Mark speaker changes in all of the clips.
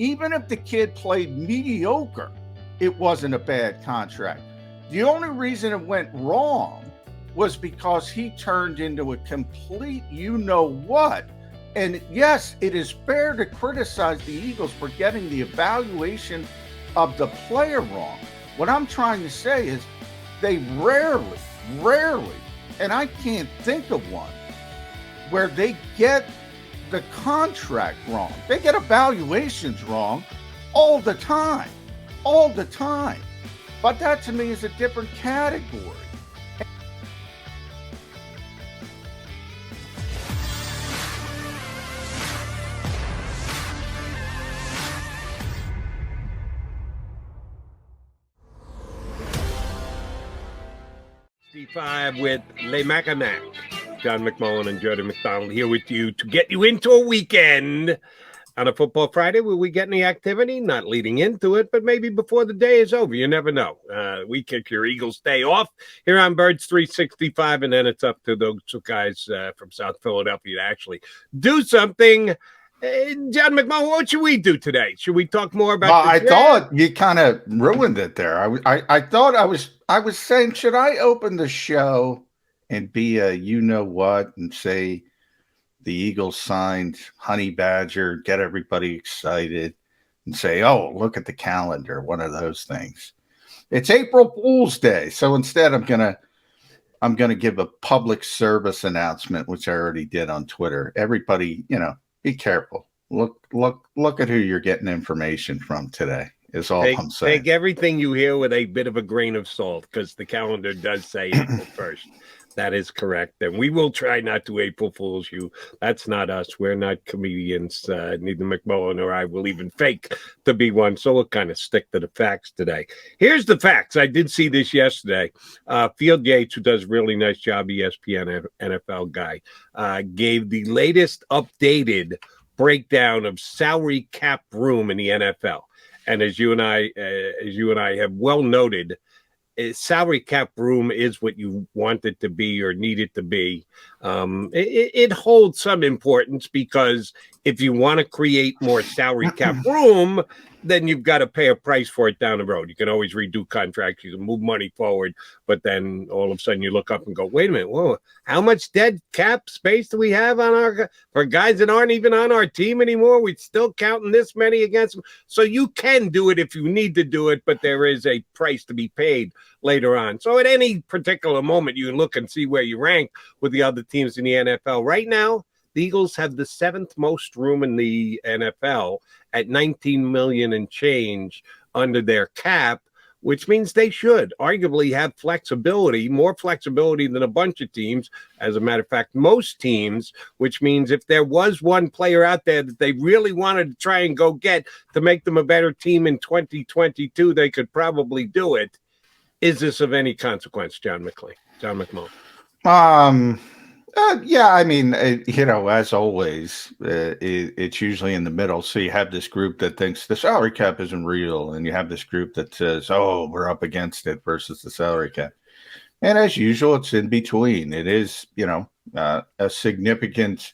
Speaker 1: Even if the kid played mediocre, it wasn't a bad contract. The only reason it went wrong was because he turned into a complete you-know-what. And yes, it is fair to criticize the Eagles for getting the evaluation of the player wrong. What I'm trying to say is they rarely, and I can't think of one, where they get the contract wrong. They get evaluations wrong all the time. But that to me is a different category.
Speaker 2: With Le Mackinac. John McMullen and Jody McDonald here with you to get you into a weekend on a Football Friday. Will we get any activity? Not leading into it, but maybe before the day is over. You never know. We kick your Eagles day off here on Birds 365, and then it's up to those guys from South Philadelphia to actually do something. John McMullen, what should we do today? Should we talk more about?
Speaker 1: Well, I thought you kind of ruined it there. I thought I was saying, should I open the show and be a you-know-what and say the Eagles signed Honey Badger, get everybody excited, and say, oh, look at the calendar, one of those things. It's April Fool's Day, so instead I'm gonna give a public service announcement, which I already did on Twitter. Everybody, be careful. Look at who you're getting information from today. Is all I'm saying.
Speaker 2: Take everything you hear with a bit of a grain of salt, because the calendar does say April 1st. That is correct. And we will try not to April Fools you. That's not us. We're not comedians. Neither McMullen or I will even fake to be one. So we'll kind of stick to the facts today. Here's the facts. I did see this yesterday. Field Yates, who does a really nice job, ESPN NFL guy, gave the latest updated breakdown of salary cap room in the NFL. And as you and I have well noted, salary cap room is what you want it to be or need it to be. It holds some importance, because if you want to create more salary cap room, then you've got to pay a price for it down the road. You can always redo contracts, you can move money forward, but then all of a sudden you look up and go, wait a minute, whoa, how much dead cap space do we have on for guys that aren't even on our team anymore? We're still counting this many against them. So you can do it if you need to do it, but there is a price to be paid later on. So at any particular moment, you can look and see where you rank with the other teams in the NFL. Right now, the Eagles have the 7th most room in the NFL at $19 million and change under their cap, which means they should arguably have flexibility, more flexibility than a bunch of teams. As a matter of fact, most teams, which means if there was one player out there that they really wanted to try and go get to make them a better team in 2022, they could probably do it. Is this of any consequence, John McMullen?
Speaker 1: Yeah, I mean, as always, it's usually in the middle. So you have this group that thinks the salary cap isn't real, and you have this group that says, oh, we're up against it versus the salary cap. And as usual, it's in between. It is, a significant,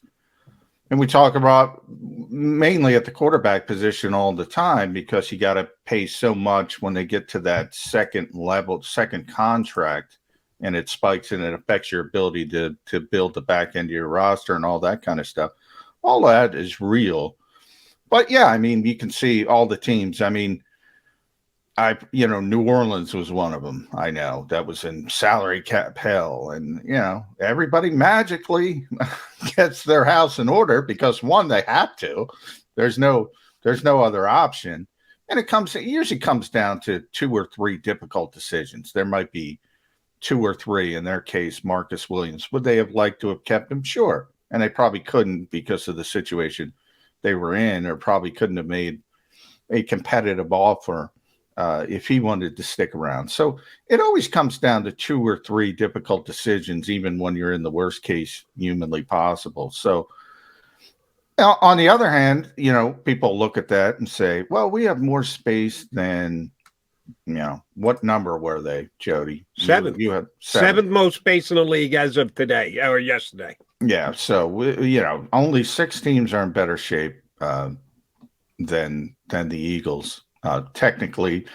Speaker 1: and we talk about mainly at the quarterback position all the time, because you got to pay so much when they get to that second contract. And it spikes and it affects your ability to build the back end of your roster and all that kind of stuff. All that is real. But yeah, I mean, you can see all the teams. I mean, New Orleans was one of them. I know that was in salary cap hell. And, everybody magically gets their house in order because, one, they have to. There's no other option. And it usually comes down to 2 or 3 difficult decisions. There might be 2 or 3, in their case, Marcus Williams. Would they have liked to have kept him? Sure. And they probably couldn't because of the situation they were in, or probably couldn't have made a competitive offer if he wanted to stick around. So it always comes down to 2 or 3 difficult decisions, even when you're in the worst case humanly possible. So on the other hand, people look at that and say, well, we have more space than what number were they, Jody?
Speaker 2: 7th.
Speaker 1: You had
Speaker 2: 7th most space in the league as of today or yesterday.
Speaker 1: Yeah. So, only 6 teams are in better shape than the Eagles. Technically,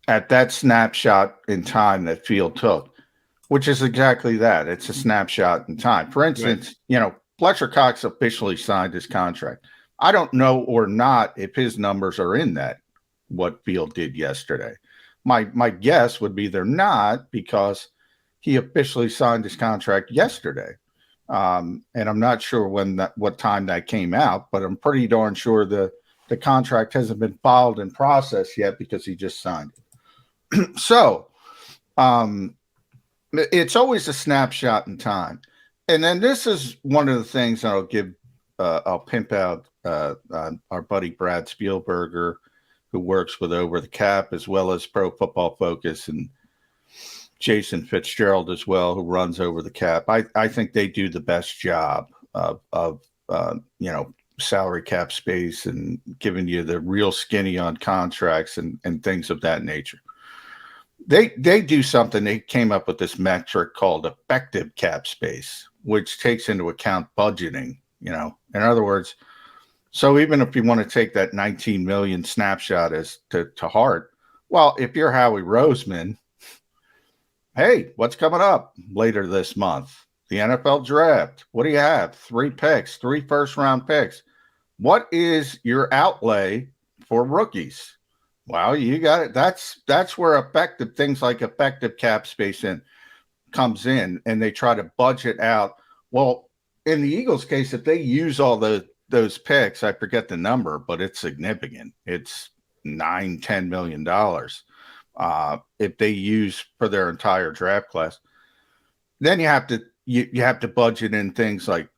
Speaker 1: at that snapshot in time that Field took, which is exactly that. It's a snapshot in time. For instance, Fletcher Cox officially signed his contract. I don't know or not if his numbers are in that, what Field did yesterday. My guess would be they're not, because he officially signed his contract yesterday. And I'm not sure what time that came out, but I'm pretty darn sure the contract hasn't been filed and processed yet because he just signed it. So it's always a snapshot in time. And then this is one of the things that I'll pimp out our buddy Brad Spielberger, who works with Over the Cap as well as Pro Football Focus, and Jason Fitzgerald as well, who runs Over the Cap. I think they do the best job of salary cap space and giving you the real skinny on contracts and things of that nature. They do something. They came up with this metric called effective cap space, which takes into account budgeting. In other words, so even if you want to take that 19 million snapshot as to heart, well, if you're Howie Roseman, hey, what's coming up later this month? The NFL draft. What do you have? 3 picks, 3 first-round picks. What is your outlay for rookies? Well, you got it. That's where things like effective cap space comes in, and they try to budget out. Well, in the Eagles' case, if they use all those picks, I forget the number, but it's significant. It's $9-10 million. If they use for their entire draft class, then you have to budget in things like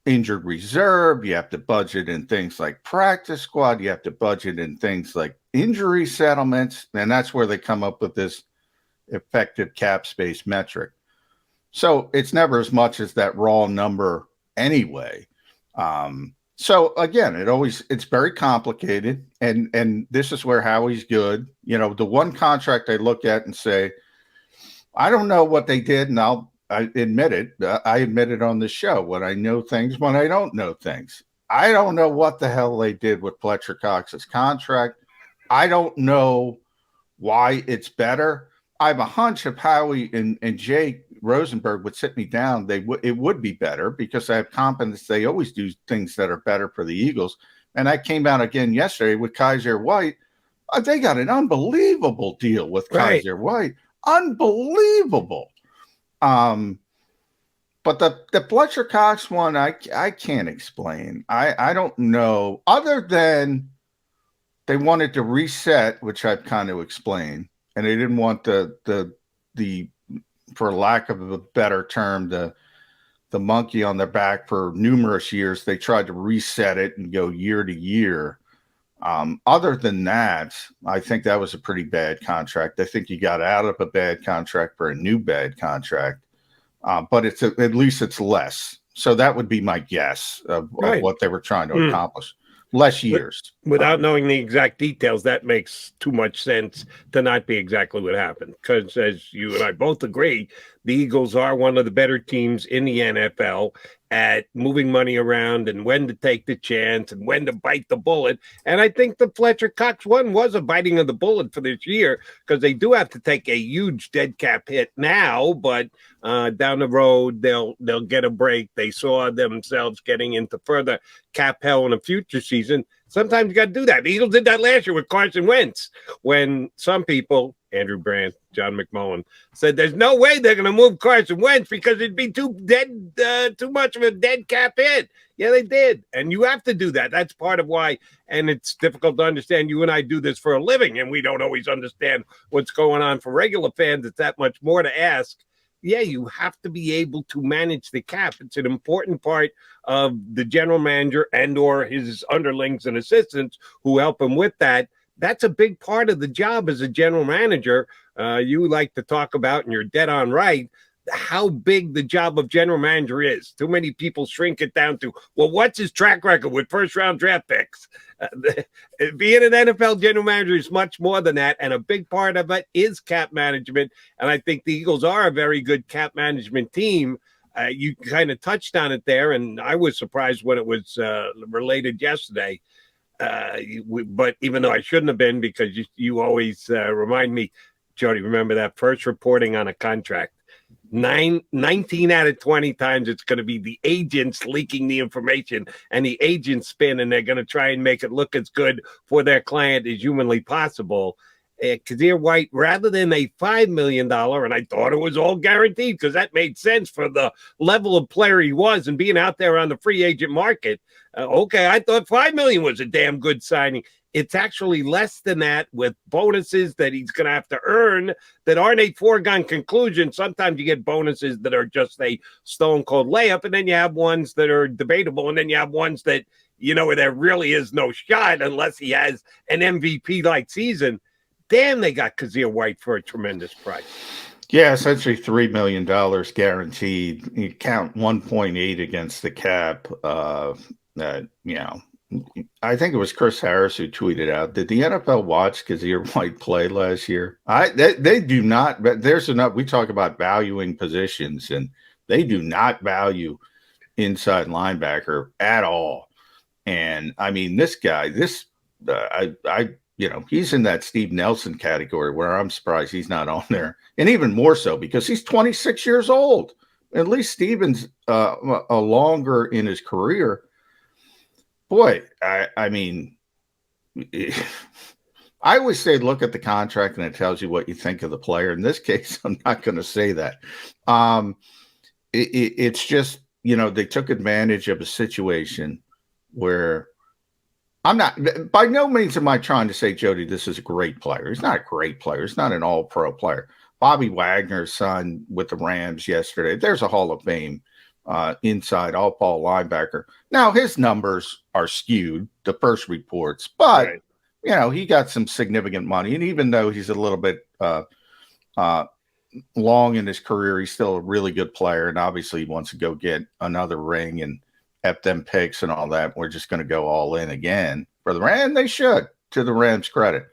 Speaker 1: injured reserve. You have to budget in things like practice squad. You have to budget in things like injury settlements, and that's where they come up with this effective cap space metric. So it's never as much as that raw number anyway. So again, it's very complicated, and this is where Howie's good. The one contract I look at and say, I don't know what they did, and I admit it. I admit it on the show when I know things, when I don't know things. I don't know what the hell they did with Fletcher Cox's contract. I don't know why it's better. I have a hunch if Howie and Jake Rosenberg would sit me down, it would be better, because I have confidence they always do things that are better for the Eagles. And I came out again yesterday with Kyzir White. They got an unbelievable deal with Kyzir White. Unbelievable. But the Fletcher Cox one, I can't explain. I don't know, other than they wanted to reset, which I've kind of explained, and they didn't want the for lack of a better term, the monkey on their back for numerous years. They tried to reset it and go year to year. Other than that, I think that was a pretty bad contract. I think you got out of a bad contract for a new bad contract, but at least it's less. So that would be my guess of what they were trying to accomplish. Less years.
Speaker 2: Without knowing the exact details, that makes too much sense to not be exactly what happened. Because as you and I both agree, the Eagles are one of the better teams in the NFL at moving money around and when to take the chance and when to bite the bullet. And I think the Fletcher Cox one was a biting of the bullet for this year, because they do have to take a huge dead cap hit now, but down the road they'll get a break. They saw themselves getting into further cap hell in a future season. Sometimes you got to do that. The Eagles did that last year with Carson Wentz, when some people, Andrew Brandt, John McMullen, said there's no way they're going to move Carson Wentz because it'd be too much of a dead cap hit. Yeah, they did. And you have to do that. That's part of why. And it's difficult to understand. You and I do this for a living, and we don't always understand what's going on. For regular fans, it's that much more to ask. Yeah, you have to be able to manage the cap. It's an important part of the general manager and or his underlings and assistants who help him with that. That's a big part of the job as a general manager. You like to talk about, and you're dead on right, how big the job of general manager is. Too many people shrink it down to, well, what's his track record with first-round draft picks? Being an NFL general manager is much more than that, and a big part of it is cap management, and I think the Eagles are a very good cap management team. You kind of touched on it there, and I was surprised when it was related yesterday. But even though I shouldn't have been, because you always remind me, Jody, remember that first reporting on a contract. 19 out of 20 times it's going to be the agents leaking the information and the agents spin, and they're going to try and make it look as good for their client as humanly possible. Kyzir White, rather than a $5 million, and I thought it was all guaranteed because that made sense for the level of player he was and being out there on the free agent market. Okay, I thought $5 million was a damn good signing. It's actually less than that, with bonuses that he's going to have to earn that aren't a foregone conclusion. Sometimes you get bonuses that are just a stone cold layup, and then you have ones that are debatable, and then you have ones that, where there really is no shot unless he has an MVP-like season. Damn, they got Kyzir White for a tremendous price.
Speaker 1: Yeah, essentially $3 million guaranteed. You count 1.8 against the cap. I think it was Chris Harris who tweeted out, did the NFL watch Kyzir White play last year? They do not. But there's enough. We talk about valuing positions, and they do not value inside linebacker at all. And I mean, this guy, he's in that Steve Nelson category where I'm surprised he's not on there. And even more so because he's 26 years old. At least Steven's longer in his career. Boy, I mean, I always say look at the contract and it tells you what you think of the player. In this case, I'm not going to say that. It's just, they took advantage of a situation where by no means am I trying to say, Jody, this is a great player. He's not a great player. He's not an all-pro player. Bobby Wagner signed with the Rams yesterday. There's a Hall of Fame inside all-ball linebacker. Now, his numbers are skewed, the first reports, but, right, he got some significant money. And even though he's a little bit long in his career, he's still a really good player. And obviously he wants to go get another ring and F them picks and all that. We're just going to go all in again for the Rams. They should, to the Rams' credit.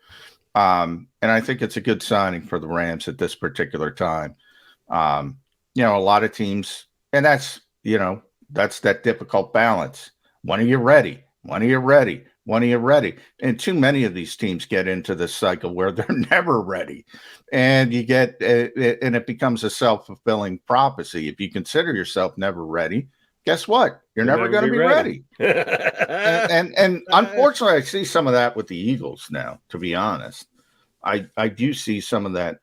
Speaker 1: And I think it's a good signing for the Rams at this particular time. A lot of teams, and that's that difficult balance. When are you ready? When are you ready? When are you ready? And too many of these teams get into this cycle where they're never ready. And you get, and it becomes a self-fulfilling prophecy. If you consider yourself never ready, guess what? You're never going to be ready. and unfortunately, I see some of that with the Eagles now, to be honest. I do see some of that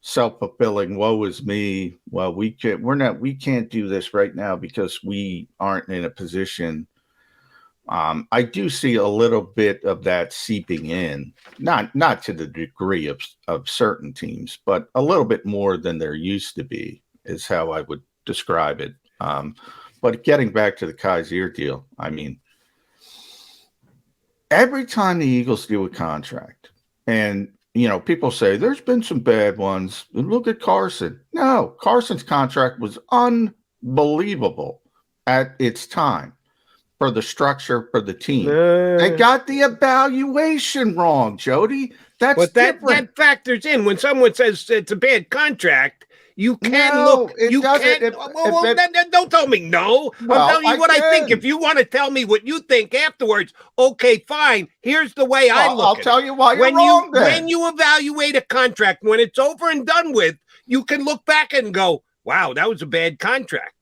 Speaker 1: self-fulfilling, woe is me. Well, we can't do this right now because we aren't in a position. I do see a little bit of that seeping in, not to the degree of certain teams, but a little bit more than there used to be is how I would describe it. But getting back to the Kyzir deal, I mean, every time the Eagles do a contract, and people say there's been some bad ones. Look at Carson. No, Carson's contract was unbelievable at its time for the structure for the team. They got the evaluation wrong, Jody. That
Speaker 2: factors in when someone says it's a bad contract. You can look. You can. Don't tell me no. Well, I'm telling you what I think. If you want to tell me what you think afterwards, okay, fine. Here's the way I look.
Speaker 1: I'll tell you why you're wrong.
Speaker 2: When you evaluate a contract, when it's over and done with, you can look back and go, "Wow, that was a bad contract."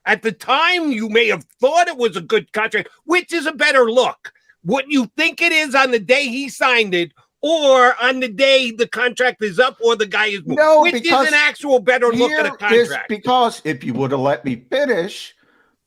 Speaker 2: At the time, you may have thought it was a good contract. Which is a better look? What you think it is on the day he signed it, or on the day the contract is up, or the guy is moved?
Speaker 1: No,
Speaker 2: which is an actual better look at a contract?
Speaker 1: Because if you would have let me finish,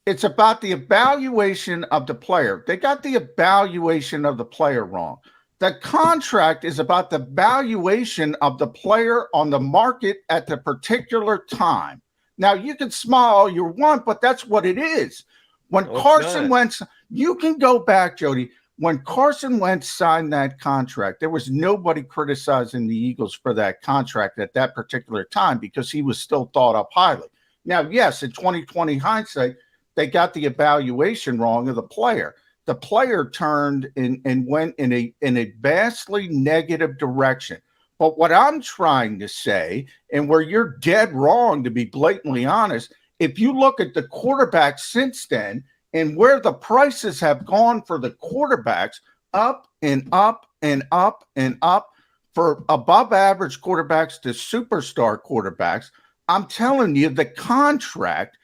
Speaker 1: it's about the evaluation of the player. They got the evaluation of the player wrong. The contract is about the valuation of the player on the market at the particular time. Now, you can smile all you want, but that's what it is. When Carson Wentz, you can go back, Jody. When Carson Wentz signed that contract, there was nobody criticizing the Eagles for that contract at that particular time because he was still thought up highly. Now, yes, in 2020 hindsight, they got the evaluation wrong of the player. The player turned and went in a vastly negative direction. But what I'm trying to say, and where you're dead wrong, to be blatantly honest, if you look at the quarterbacks since then, and where the prices have gone for the quarterbacks, up and up and up and up for above average quarterbacks to superstar quarterbacks. I'm telling you, the contract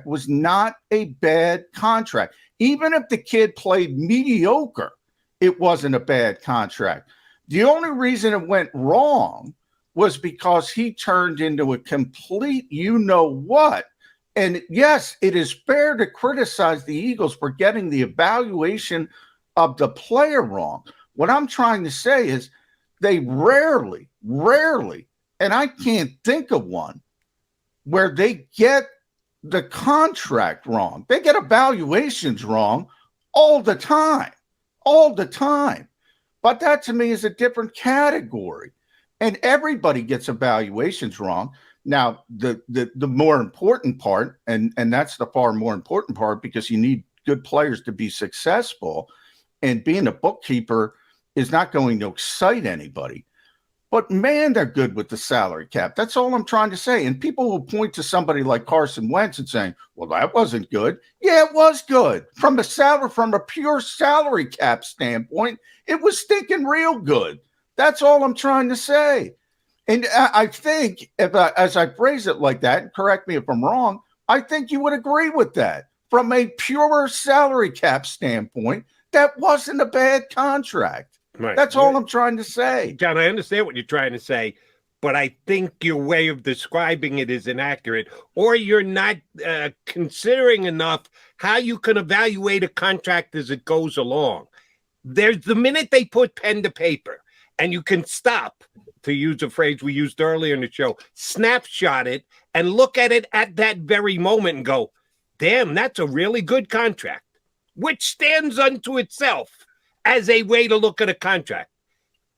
Speaker 1: was not a bad contract. Even if the kid played mediocre, it wasn't a bad contract. The only reason it went wrong was because he turned into a complete you-know-what. And yes, it is fair to criticize the Eagles for getting the evaluation of the player wrong. What I'm trying to say is they rarely, and I can't think of one, where they get the contract wrong. They get evaluations wrong all the time. But that to me is a different category. And everybody gets evaluations wrong. Now, the more important part, and that's the far more important part, because you need good players to be successful, and being a bookkeeper is not going to excite anybody. But man, they're good with the salary cap. That's all I'm trying to say. And people will point to somebody like Carson Wentz and saying, well, that wasn't good. Yeah, it was good. From a pure salary cap standpoint, it was stinking real good. That's all I'm trying to say. And I think, as I phrase it like that, and correct me if I'm wrong, I think you would agree with that. From a pure salary cap standpoint, that wasn't a bad contract.
Speaker 2: Right.
Speaker 1: That's all I'm trying to say.
Speaker 2: John, I understand what you're trying to say, but I think your way of describing it is inaccurate, or you're not considering enough how you can evaluate a contract as it goes along. There's the minute they put pen to paper, and you can stop, to use a phrase we used earlier in the show, snapshot it and look at it at that very moment and go, damn, that's a really good contract, which stands unto itself as a way to look at a contract.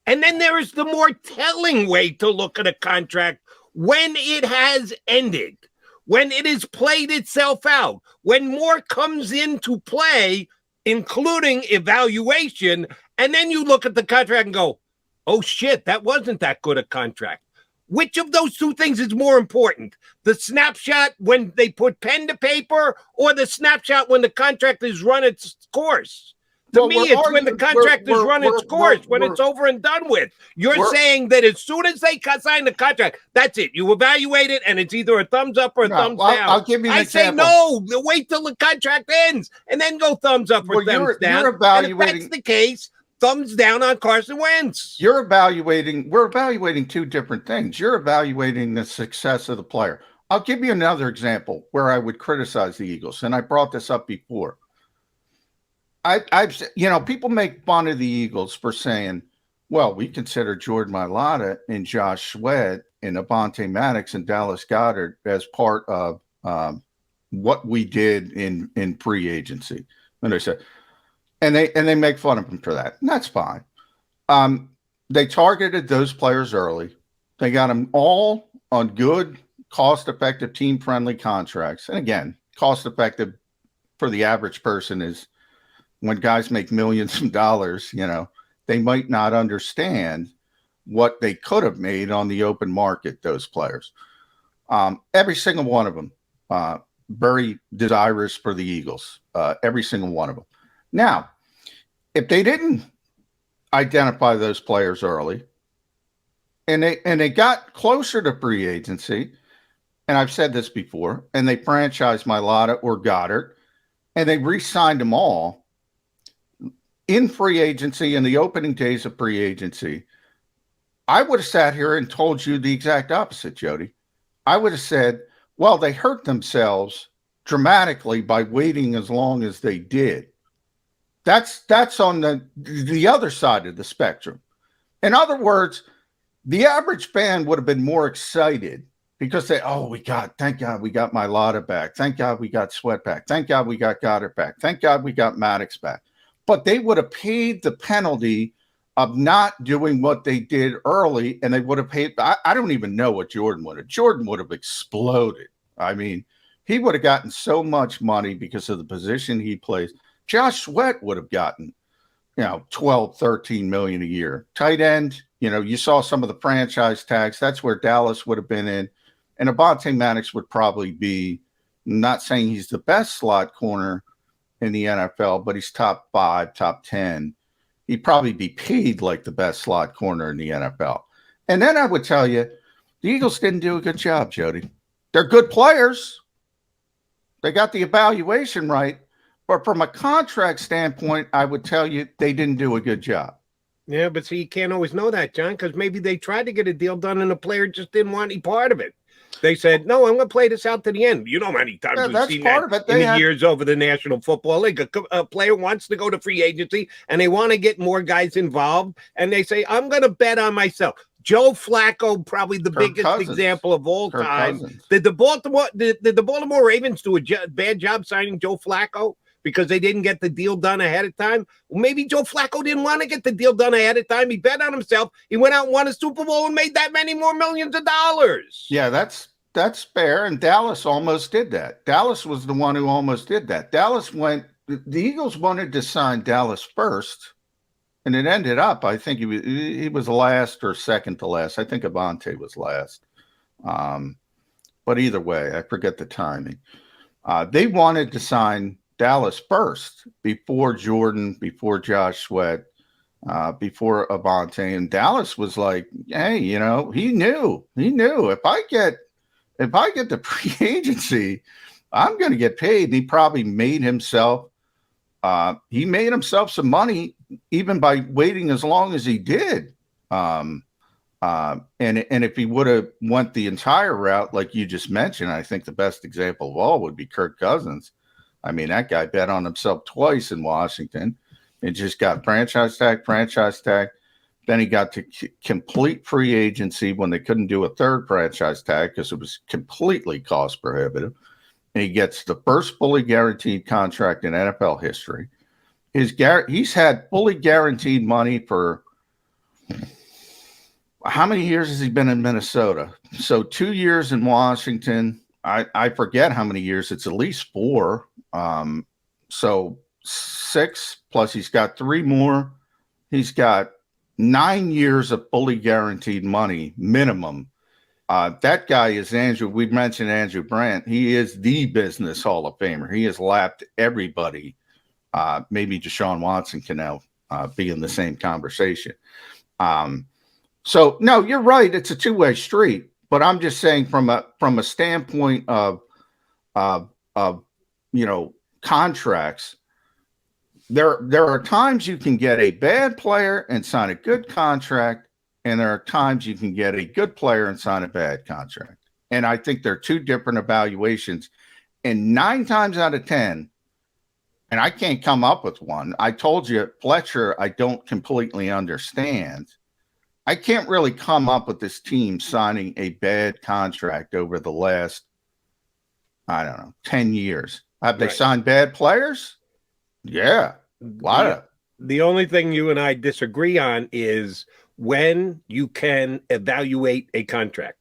Speaker 2: And then there is the more telling way to look at a contract when it has ended, when it has played itself out, when more comes into play, including evaluation, and then you look at the contract and go, oh shit, that wasn't that good a contract. Which of those two things is more important? The snapshot when they put pen to paper, or the snapshot when the contract is run its course? To me, it's when the contract is run its course, when it's over and done with. You're saying that as soon as they sign the contract, that's it. You evaluate it, and it's either a thumbs up or a thumbs down.
Speaker 1: I'll give you an example.
Speaker 2: Say no, wait till the contract ends, and then go thumbs up or thumbs down.
Speaker 1: You're evaluating,
Speaker 2: and if that's the case, thumbs down on Carson Wentz.
Speaker 1: We're evaluating two different things. You're evaluating the success of the player. I'll give you another example where I would criticize the Eagles, and I brought this up before. People make fun of the Eagles for saying, well, we consider Jordan Mailata and Josh Sweat and Avonte Maddox and Dallas Goedert as part of what we did in free agency. And they said, and they make fun of them for that. And that's fine. They targeted those players early. They got them all on good, cost-effective, team-friendly contracts. And again, cost-effective for the average person is when guys make millions of dollars, they might not understand what they could have made on the open market, those players. Every single one of them, very desirous for the Eagles, every single one of them. Now, if they didn't identify those players early and they got closer to free agency, and I've said this before, and they franchised Mailata or Goddard, and they re-signed them all in free agency, in the opening days of free agency, I would have sat here and told you the exact opposite, Jody. I would have said, well, they hurt themselves dramatically by waiting as long as they did. That's on the other side of the spectrum. In other words, the average fan would have been more excited because thank God we got Mailata back. Thank God we got Sweat back. Thank God we got Goddard back. Thank God we got Maddox back. But they would have paid the penalty of not doing what they did early, and they would have paid. I don't even know what Jordan would have. Jordan would have exploded. I mean, he would have gotten so much money because of the position he plays. Josh Sweat would have gotten, 12, 13 million a year. Tight end, you saw some of the franchise tags. That's where Dallas would have been in. And Avonte Maddox would probably be, not saying he's the best slot corner, in the NFL, but he's top 5, top 10. He'd probably be paid like the best slot corner in the NFL. And then I would tell you, the Eagles didn't do a good job, Jody. They're good players. They got the evaluation right. But from a contract standpoint, I would tell you they didn't do a good job.
Speaker 2: Yeah, but see, you can't always know that, John, because maybe they tried to get a deal done and the player just didn't want any part of it. They said, no, I'm going to play this out to the end. You know how many times we've seen that in the years over the National Football League. A player wants to go to free agency, and they want to get more guys involved, and they say, I'm going to bet on myself. Joe Flacco, probably the biggest example of all time. Did the Baltimore Ravens do a bad job signing Joe Flacco because they didn't get the deal done ahead of time? Well, maybe Joe Flacco didn't want to get the deal done ahead of time. He bet on himself. He went out and won a Super Bowl and made that many more millions of dollars.
Speaker 1: Yeah, that's fair. And Dallas almost did that. Dallas was the one who almost did that. The Eagles wanted to sign Dallas first, and it ended up, I think he was last or second to last. I think Avante was last. But either way, I forget the timing. They wanted to sign Dallas first before Jordan, before Josh Sweat, before Avante. And Dallas was like, hey, he knew if I get the free agency, I'm going to get paid. And he probably made himself some money even by waiting as long as he did. And if he would have went the entire route, like you just mentioned, I think the best example of all would be Kirk Cousins. I mean, that guy bet on himself twice in Washington and just got franchise tag. Then he got to complete free agency when they couldn't do a third franchise tag because it was completely cost prohibitive. And he gets the first fully guaranteed contract in NFL history. He's had fully guaranteed money for how many years has he been in Minnesota? So 2 years in Washington. I forget how many years. It's at least 4. So 6 plus he's got 3 more. He's got 9 years of fully guaranteed money minimum. That guy is Andrew. We've mentioned Andrew Brandt. He is the business Hall of Famer. He has lapped everybody. Maybe Deshaun Watson can now be in the same conversation. So no, you're right. It's a two-way street. But I'm just saying from a standpoint of contracts, there are times you can get a bad player and sign a good contract, and there are times you can get a good player and sign a bad contract. And I think they're two different evaluations. And 9 times out of 10, and I can't come up with one. I told you, Fletcher, I don't completely understand. I can't really come up with this team signing a bad contract over the last, 10 years. Have they signed bad players? Yeah, a lot of.
Speaker 2: The only thing you and I disagree on is when you can evaluate a contract.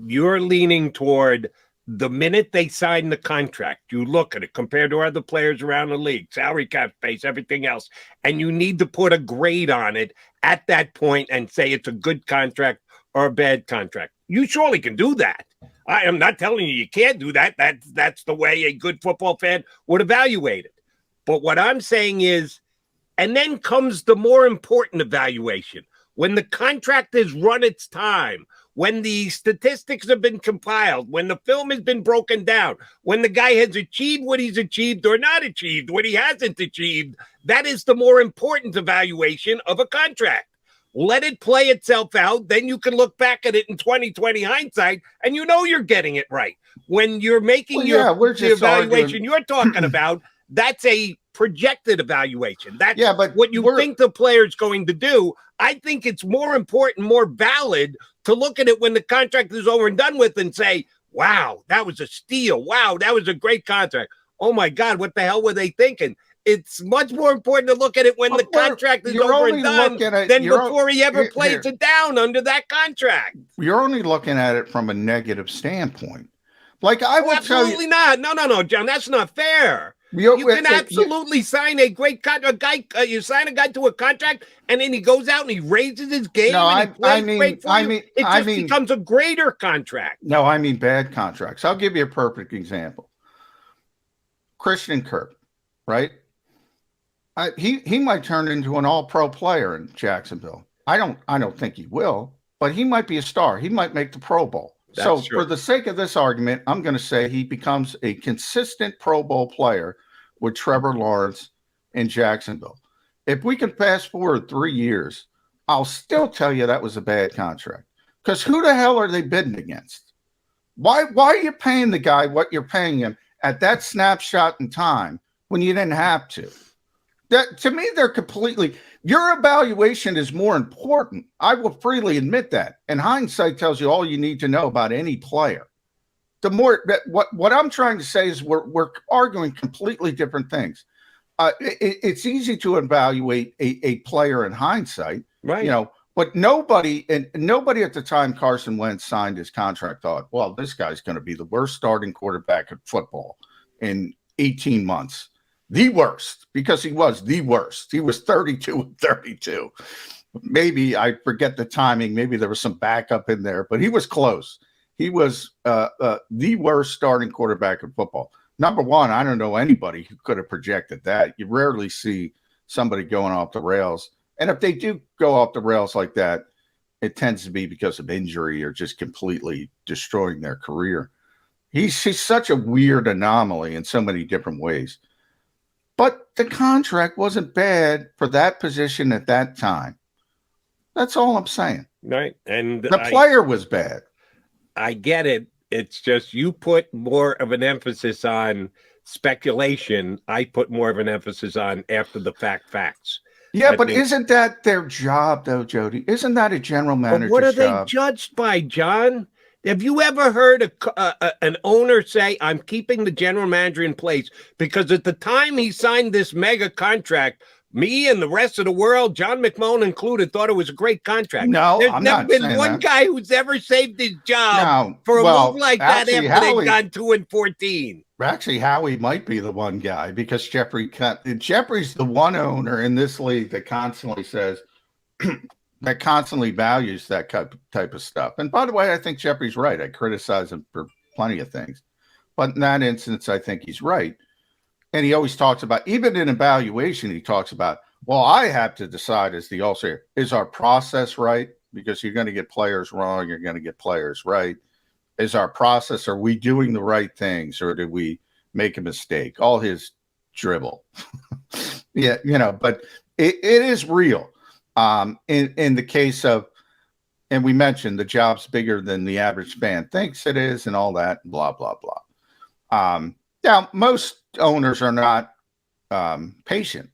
Speaker 2: You're leaning toward the minute they sign the contract, you look at it compared to other players around the league, salary cap space, everything else, and you need to put a grade on it at that point and say it's a good contract or a bad contract. You surely can do that. I am not telling you can't do that. That's the way a good football fan would evaluate it. But what I'm saying is, and then comes the more important evaluation. When the contract has run its time, when the statistics have been compiled, when the film has been broken down, when the guy has achieved what he's achieved or not achieved, what he hasn't achieved, that is the more important evaluation of a contract. Let it play itself out. Then you can look back at it in 2020 hindsight, and you know you're getting it right. When you're making the evaluation you're talking about, that's a projected evaluation. That's what you think the player's going to do. I think it's more important, more valid to look at it when the contract is over and done with and say, wow, that was a steal. Wow, that was a great contract. Oh, my God, what the hell were they thinking? It's much more important to look at it when the contract is over and done than before he ever plays it down under that contract.
Speaker 1: You're only looking at it from a negative standpoint. Like I would
Speaker 2: absolutely not. No, John, that's not fair. You can absolutely sign a great contract. You sign a guy to a contract, and then he goes out and he raises his game. And he plays great for you. It just becomes a greater contract.
Speaker 1: No, I mean bad contracts. I'll give you a perfect example. Christian Kirk. right? He might turn into an all-pro player in Jacksonville. I don't think he will, but he might be a star. He might make the Pro Bowl.
Speaker 2: That's
Speaker 1: So
Speaker 2: true.
Speaker 1: for the sake of this argument, I'm going to say he becomes a consistent Pro Bowl player with Trevor Lawrence in Jacksonville. If we can fast forward 3 years, I'll still tell you that was a bad contract. Because who the hell are they bidding against? Why are you paying the guy what you're paying him at that snapshot in time when you didn't have to? That, to me, they're completely, your evaluation is more important. I will freely admit that. And hindsight tells you all you need to know about any player. The more that what I'm trying to say is we're arguing completely different things. It's easy to evaluate a player in hindsight,
Speaker 2: Right.
Speaker 1: you know, but nobody at the time Carson Wentz signed his contract thought, well, this guy's going to be the worst starting quarterback in football in 18 months. The worst, because he was the worst. He was 32-32. Maybe I forget the timing. Maybe there was some backup in there, but he was close. He was the worst starting quarterback in football. Number one, I don't know anybody who could have projected that. You rarely see somebody going off the rails. And if they do go off the rails like that, it tends to be because of injury or just completely destroying their career. He's such a weird anomaly in so many different ways. But the contract wasn't bad for that position at that time. That's all I'm saying.
Speaker 2: Right. And
Speaker 1: the player was bad.
Speaker 2: I get it. It's just you put more of an emphasis on speculation. I put more of an emphasis on after the fact facts.
Speaker 1: Yeah, but isn't that their job, though, Jody? Isn't that a general manager's job?
Speaker 2: What are they judged by, John? Have you ever heard an owner say, I'm keeping the general manager in place because at the time he signed this mega contract, me and the rest of the world, John McMullen included, thought it was a great contract.
Speaker 1: No,
Speaker 2: There's
Speaker 1: I'm
Speaker 2: never
Speaker 1: not
Speaker 2: been
Speaker 1: saying
Speaker 2: one
Speaker 1: that.
Speaker 2: guy who's ever saved his job for a move like that after they've gone 2-14.
Speaker 1: Actually, Howie might be the one guy because Jeffrey's the one owner in this league that constantly says, that constantly values that type of stuff. And by the way, I think Jeffrey's right. I criticize him for plenty of things. But in that instance, I think he's right. And he always talks about, even in evaluation, he talks about, well, I have to decide as the all-star, is our process right? Because you're going to get players wrong. You're going to get players right. Is our process, are we doing the right things or did we make a mistake? All his dribble. Yeah, you know, but it is real. In the case of, and we mentioned the job's bigger than the average fan thinks it is and all that, blah, blah, blah. Now, most owners are not patient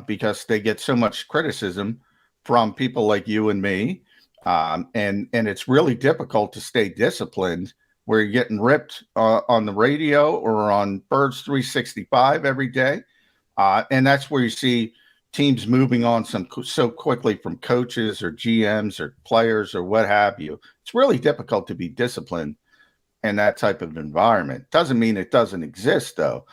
Speaker 1: because they get so much criticism from people like you and me. And it's really difficult to stay disciplined where you're getting ripped on the radio or on Birds 365 every day. And that's where you see teams moving on so quickly from coaches or GMs or players or what have you. It's really difficult to be disciplined in that type of environment. Doesn't mean it doesn't exist, though.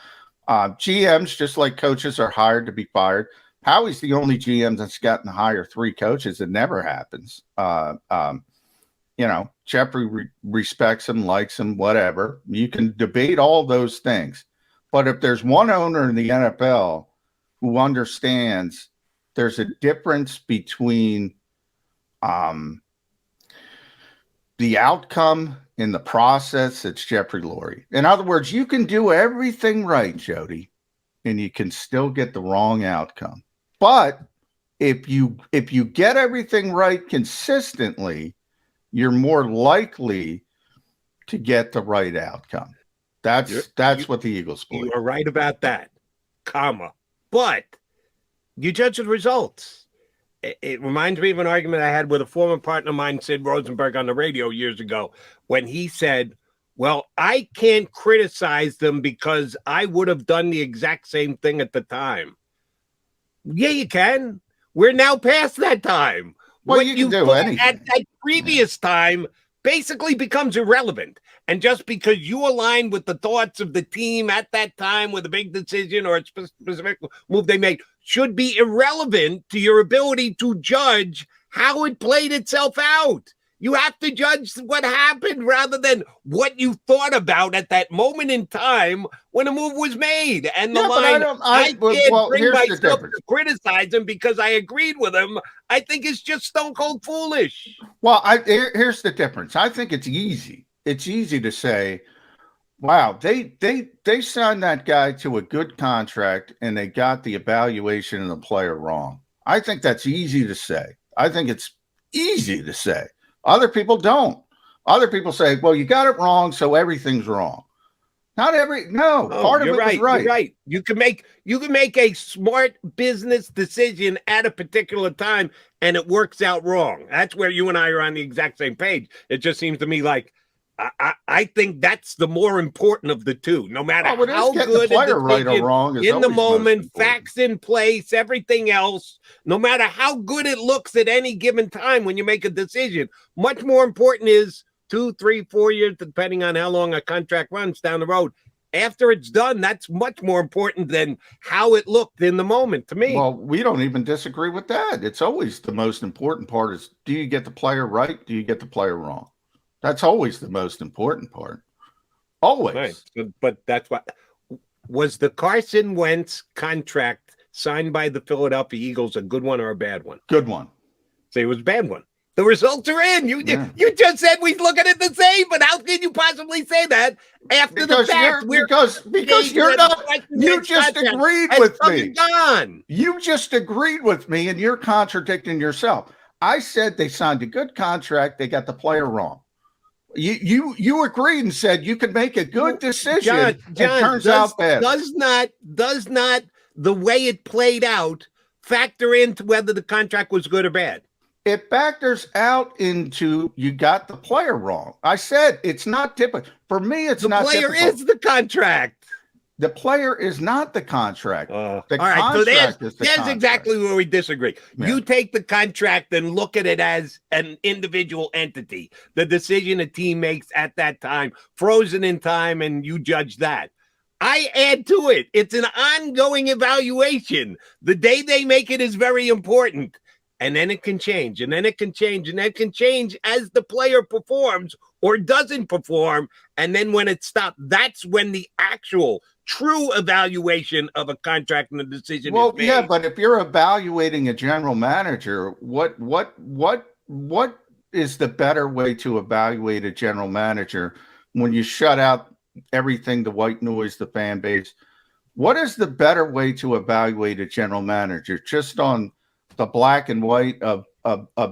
Speaker 1: GMs, just like coaches, are hired to be fired. Howie's the only GM that's gotten to hire 3 coaches. It never happens. You know, Jeffrey respects him, likes him, whatever. You can debate all those things. But if there's one owner in the NFL who understands there's a difference between the outcome and the process, it's Jeffrey Lurie. In other words, you can do everything right, Jody, and you can still get the wrong outcome. But if you get everything right consistently, you're more likely to get the right outcome. That's what the Eagles believe.
Speaker 2: You're right about that, comma. But you judge the results. It reminds me of an argument I had with a former partner of mine, Sid Rosenberg, on the radio years ago, when he said, well, I can't criticize them because I would have done the exact same thing at the time. Yeah, you can. We're now past that time.
Speaker 1: Well,
Speaker 2: what
Speaker 1: you can do anything
Speaker 2: at that previous time basically becomes irrelevant. And just because you align with the thoughts of the team at that time with a big decision or a specific move they made should be irrelevant to your ability to judge how it played itself out. You have to judge what happened rather than what you thought about at that moment in time when a move was made. And the line, I can't bring myself to criticize him because I agreed with him. I think it's just stone cold foolish.
Speaker 1: Well, here's the difference. I think it's easy. It's easy to say, wow, they signed that guy to a good contract and they got the evaluation of the player wrong. I think that's easy to say. I think it's easy to say. Other people don't. Other people say, well, you got it wrong, so everything's wrong. Not every, no, part of it was right.
Speaker 2: You're right. You can make a smart business decision at a particular time and it works out wrong. That's where you and I are on the exact same page. It just seems to me like I think that's the more important of the two. No matter how good a decision,
Speaker 1: right or wrong,
Speaker 2: in the moment, facts in place, everything else, no matter how good it looks at any given time when you make a decision, much more important is 2, 3, 4 years, depending on how long a contract runs down the road. After it's done, that's much more important than how it looked in the moment to me.
Speaker 1: Well, we don't even disagree with that. It's always the most important part is, do you get the player right? Do you get the player wrong? That's always the most important part. Always.
Speaker 2: Right. But that's what was the Carson Wentz contract signed by the Philadelphia Eagles a good one or a bad one?
Speaker 1: Good one.
Speaker 2: Say it was a bad one. The results are in. You just said we look at it the same, but how can you possibly say that after the fact?
Speaker 1: Because you're not. You just agreed with me. You just agreed with me, and you're contradicting yourself. I said they signed a good contract. They got the player wrong. You agreed and said you could make a good decision.
Speaker 2: John,
Speaker 1: it turns out bad.
Speaker 2: Does not the way it played out factor into whether the contract was good or bad?
Speaker 1: It factors out into you got the player wrong. I said it's not typical. For me, it's not typical.
Speaker 2: The player is the contract.
Speaker 1: The player is not the contract.
Speaker 2: All right, so there's exactly where we disagree. Yeah. You take the contract and look at it as an individual entity, the decision a team makes at that time, frozen in time, and you judge that. I add to it. It's an ongoing evaluation. The day they make it is very important. And then it can change, and then it can change, and that can change as the player performs or doesn't perform. And then when it stops, that's when the actual true evaluation of a contract and a decision is made.
Speaker 1: Yeah, but if you're evaluating a general manager, what is the better way to evaluate a general manager when you shut out everything, the white noise, the fan base? What is the better way to evaluate a general manager? Just on the black and white of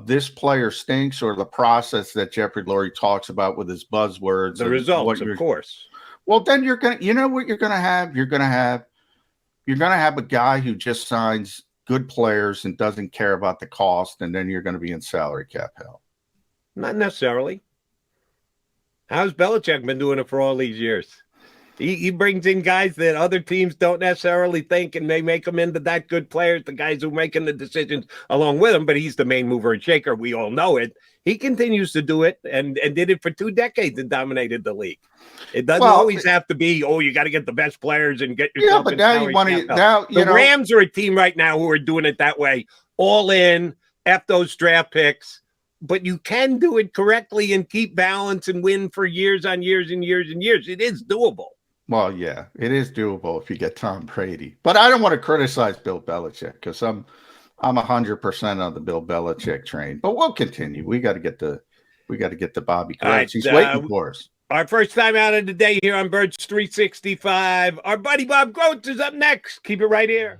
Speaker 1: this player stinks, or the process that Jeffrey Lurie talks about with his buzzwords?
Speaker 2: The results, of course.
Speaker 1: Well, then you're going to, you know what you're going to have? You're going to have a guy who just signs good players and doesn't care about the cost, and then you're going to be in salary cap hell.
Speaker 2: Not necessarily. How's Belichick been doing it for all these years? He brings in guys that other teams don't necessarily think, and they make them into that good players, the guys who are making the decisions along with him, but he's the main mover and shaker. We all know it. He continues to do it and did it for 2 decades and dominated the league. It doesn't always have to be, you got to get the best players and get yourself.
Speaker 1: Yeah, but now you want to. Now
Speaker 2: the Rams are a team right now who are doing it that way, all in, F those draft picks. But you can do it correctly and keep balance and win for years on years and years and years. It is doable.
Speaker 1: Well, yeah, it is doable if you get Tom Brady. But I don't want to criticize Bill Belichick because I'm 100% on the Bill Belichick train. But we'll continue. We got to get the Bobby Coates. He's waiting for us.
Speaker 2: Our first time out of the day here on Birds 365. Our buddy Bob Groats is up next. Keep it right here.